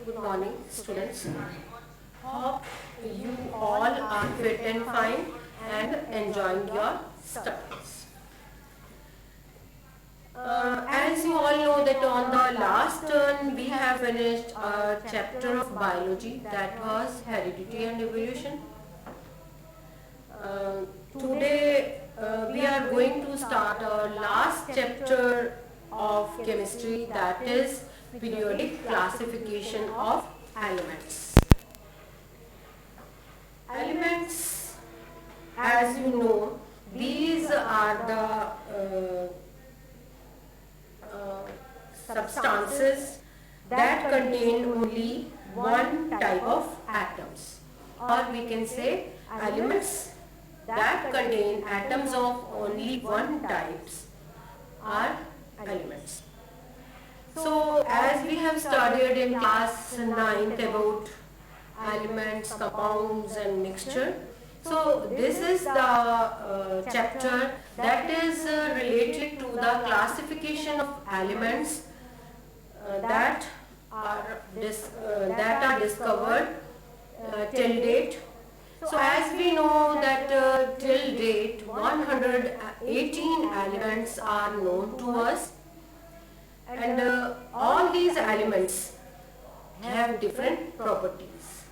Good morning, students. Hope you all are fit and fine and enjoying your studies. As you all know that on the last turn we have finished a chapter of biology that was heredity and evolution. Today we are going to start our last chapter of chemistry, that is periodic classification of elements. Elements, as you know, these are the substances that contain only one type of atoms, or we can say elements that contain atoms of only one types are elements. So as we have studied in class 9th about elements, compounds and mixture, so this is the chapter that is related to the classification of elements that are discovered till date. So as we know that till date 118 elements are known to us, and all these elements have different properties.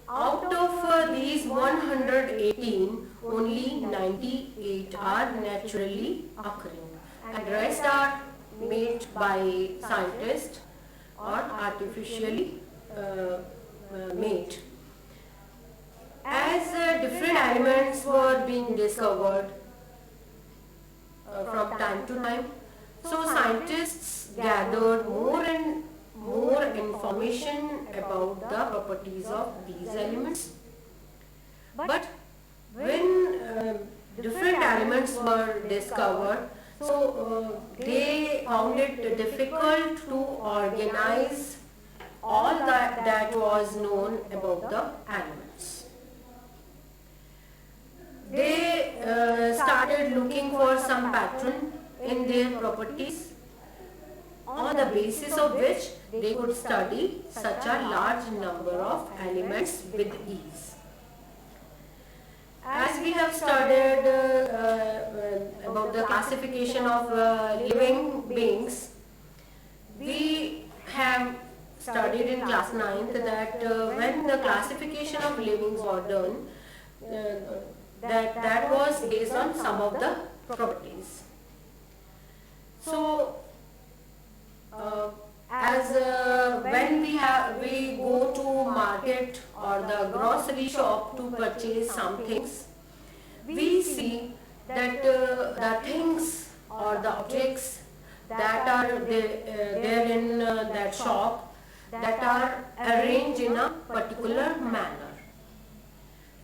Out of these 118, only 98 are naturally occurring and rest are made by scientists or artificially made. As different elements were being discovered from time to time, so scientists gathered more and more information about the properties of these elements. But when different elements were discovered, so they found it difficult to organize all that was known about the elements. They started looking for some pattern in their properties, on the basis of which they could study such a large number of elements with ease. As we have studied about the classification of living beings, we have studied in class 9th that when the classification of livings was done, that was based on some of the properties. So when we go to market or the grocery shop to purchase some things, we see that the things or the objects that are there in that shop, that are arranged in a particular manner.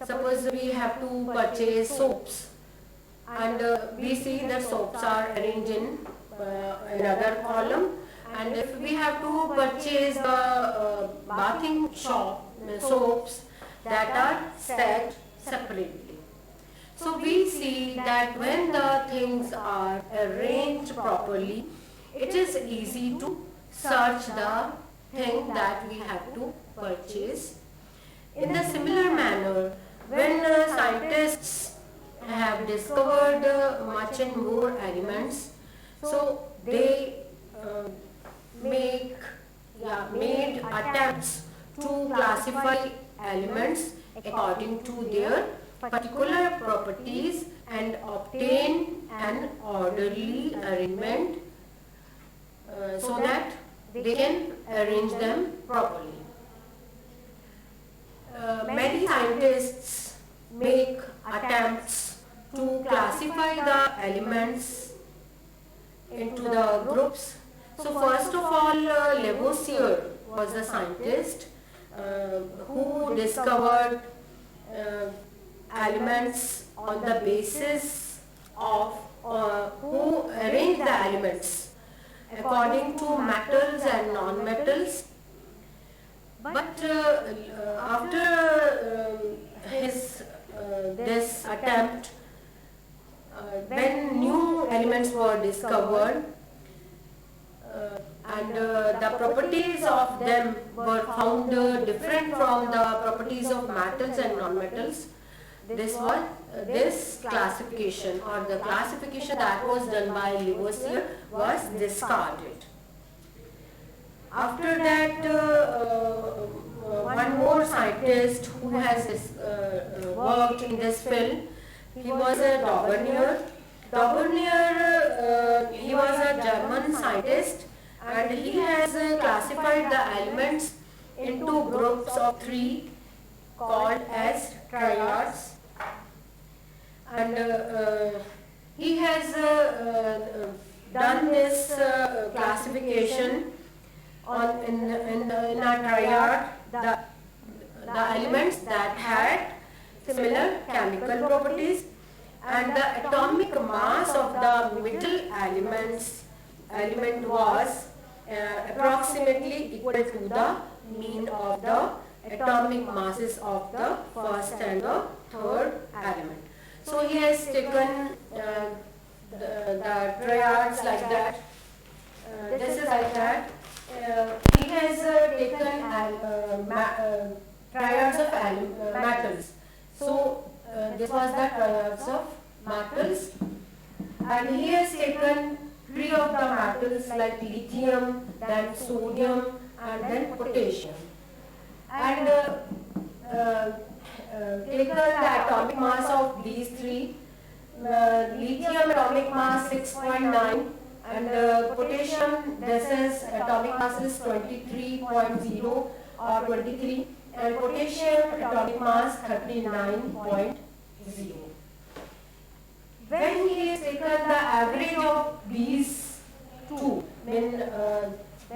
Suppose we have to purchase soaps, and we see that soaps are arranged in another column, and if we have to purchase the bathing soaps, that are stacked separately. So we see that when the things are arranged properly, it is easy to search the thing that we have to purchase. In the similar manner, when scientists have discovered much and more elements, so they made attempts to classify elements according to their particular properties and obtain an orderly arrangement so that they can arrange them properly. Many scientists make attempts to classify the elements into the groups. So first of all, Lavoisier was a scientist who discovered elements on the basis of who arranged the elements according to metals and non-metals. But after this attempt, when new elements were discovered, and the properties of them were found different from the properties of metals and non-metals. This classification, or the classification that was done by Lavoisier, was discarded. After that, one more scientist who has worked in this field, he was a Dauvergne. Dauvergne, he was a German scientist, and he has classified the elements into groups of 3 called as triads. And he has done this classification in a triad, the elements that had similar chemical properties, and the atomic mass of the middle element was approximately equal to the mean of the atomic masses of the first and the third element. So he has taken the triads like that. This is like that. He has taken triads of metals. So this was the triads of metals, and he has taken 3 of the metals like lithium, then sodium, and then potassium, and taken the atomic mass of these 3. Lithium atomic mass 6.9, and potassium, this is atomic mass is 23.0 or 23, and potassium atomic mass 39.0. When he has taken the average of these 2,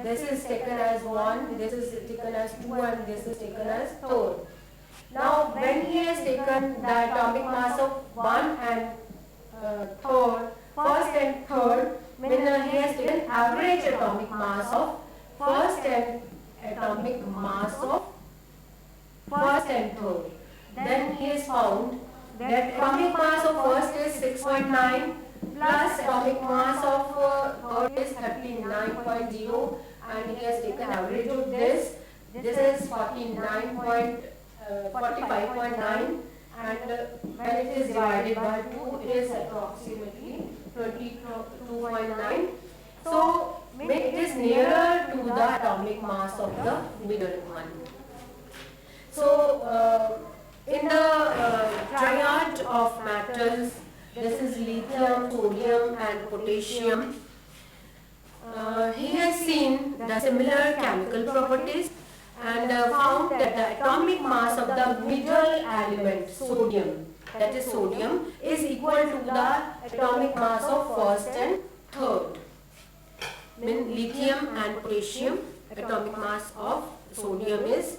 this is taken as 1, this is taken as 2, and this is taken as 3. Now, when he has taken the atomic mass of 1 and first and third, he has taken average atomic mass of first and atomic mass of first and third. Then he has found that atomic mass of first is 6.9 plus atomic mass of third is 39.0, and he has taken average of this. This is 45.9, and when it is divided by 2, it is approximately 22.9. So it is nearer to the atomic mass of the middle one. So in the triad of metals, this is lithium, sodium, and potassium. He has seen the similar chemical properties and found that the atomic mass of the middle element, sodium, that is sodium, is equal to the atomic mass of first and third. Lithium and potassium, atomic mass of sodium is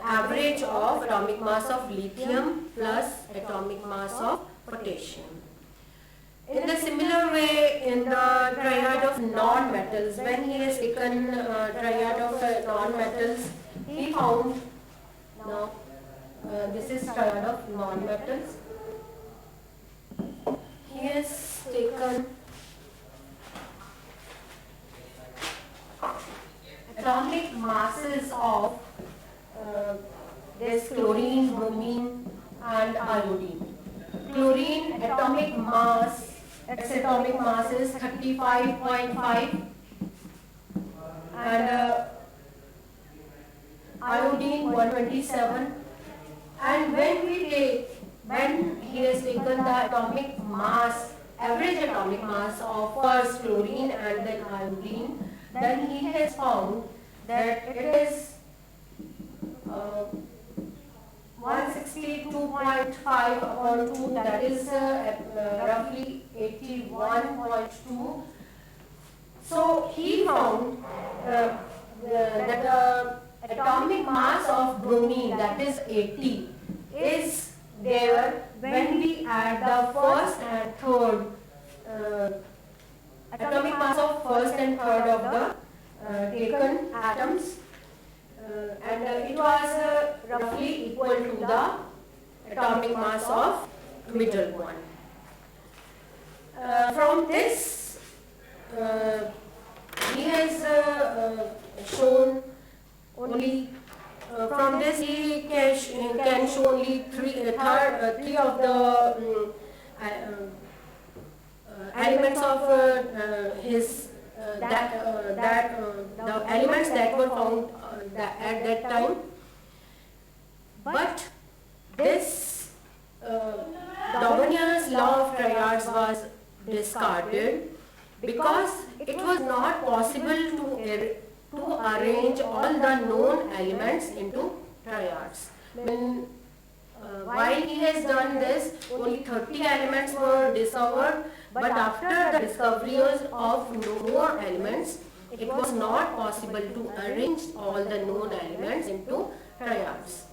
average of atomic mass of lithium plus atomic mass of potassium. In the similar way, in the triad of non-metals, when he has taken triad of non-metals, he found, now this is triad of non-metals, he has taken atomic masses of this chlorine, bromine, and iodine. Chlorine atomic mass, its atomic mass is 35.5, and iodine 127. And when he has taken the atomic mass, average atomic mass of first chlorine and then iodine, then he has found that it is 162.5 upon 2, that is roughly 81.2. So he found that the atomic mass of bromine, that is 80, is there when we add the first and third atomic mass of first and third of the taken atoms, and it was roughly equal to the atomic mass of middle one. From this he has shown only from this he can show only three of the elements of his the elements that were found at that time. But this Daubigny's law of triads was discarded because it was not possible to arrange all the known elements into triads. While he has done this, only 30 elements were discovered, but after the discoveries of more elements, it was not possible to arrange all the known elements into triads.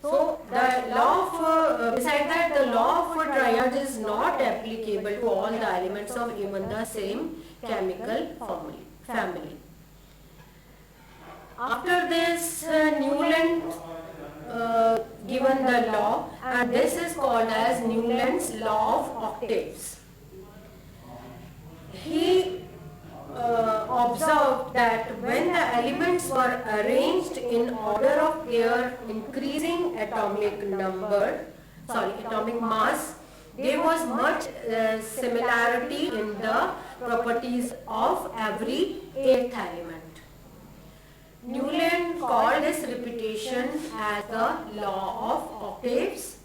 So the law of, beside that, the law of triad is not applicable to all the elements of even the same chemical family. After this, Newland given the law, and this is called as Newland's law of octaves. He observed that when the elements were arranged in order of their increasing atomic mass, there was much similarity in the properties of every eighth element. Newland called this repetition as the law of octaves.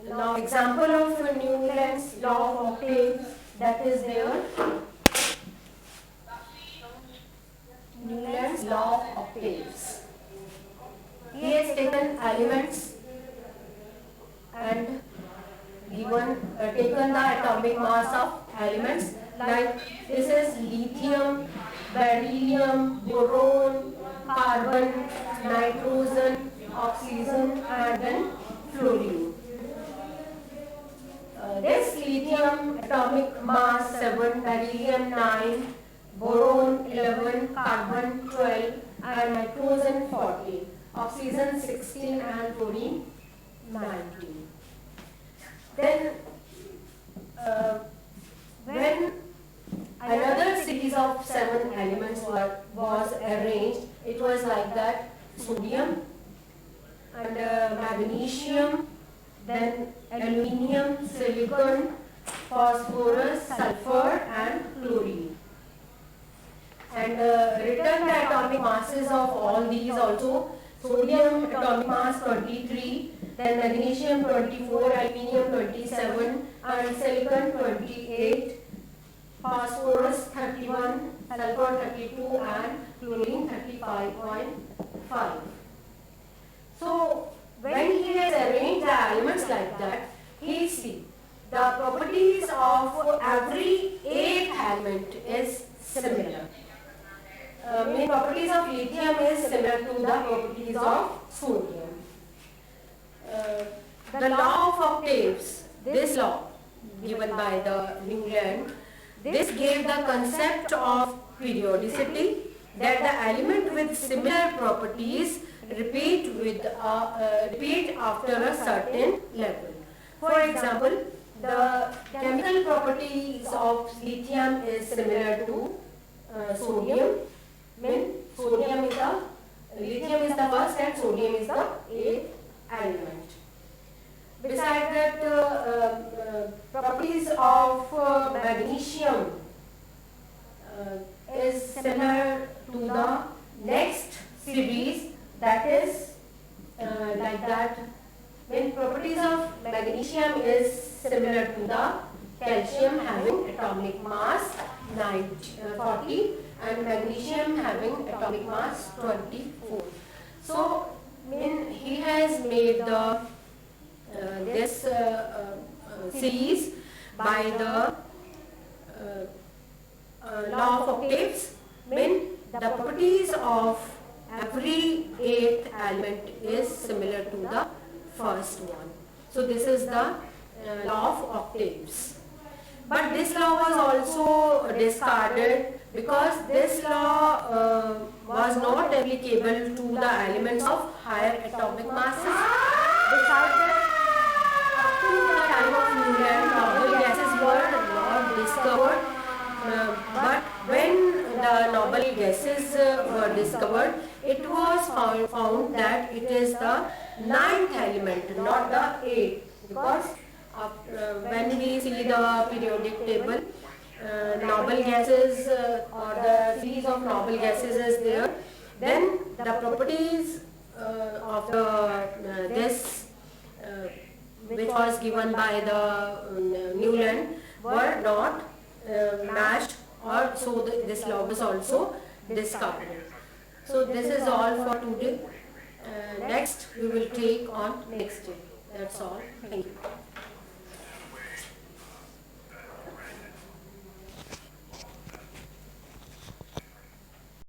Now, example of Newland's law of octaves that is there. Newland's law of octaves. He has taken elements and taken the atomic mass of elements, like this is lithium, beryllium, boron, carbon, nitrogen, oxygen, and then fluorine. This lithium atomic mass 7, beryllium 9, boron 11, carbon 12, and nitrogen 14, oxygen 16, and fluorine 19. Then when another series of 7 elements was arranged, it was like that: sodium and magnesium, then aluminium, silicon, phosphorus, sulfur, and chlorine. And written the atomic masses of all these also: sodium atomic mass 23, then magnesium 24, aluminium 27, and silicon 28, phosphorus 31, sulfur 32, and chlorine 35.5. So when he has arranged the elements like that, he see the properties of every eighth element is similar. Main properties of lithium is similar to the properties of sodium. The law of octaves, this law given by the Newland, this gave the concept of periodicity, that the element with similar properties repeat after a certain level. For example, the chemical properties of lithium is similar to sodium. Lithium is the first and sodium is the eighth element. Besides that, properties of magnesium is similar to the next series, that is like that. When properties of magnesium is similar to the calcium having atomic mass 40 and magnesium having atomic mass 24. So he has made the this series by the law of octaves, when the properties of every eighth element is similar to the first one. So this is the law of octaves. But this law was also discarded because this law was not applicable to the elements of higher atomic masses. Besides that, up to the time of Newland, noble gases were not discovered. But when the noble gases were discovered, it was found that it is the ninth element, not the eighth. Because when we see the periodic table, noble gases or the series of noble gases is there, then the properties of the this which was given by the Newland were not matched, or so this law was also discarded. So this is all for today. Next we will take on next day. That's all. Thank you.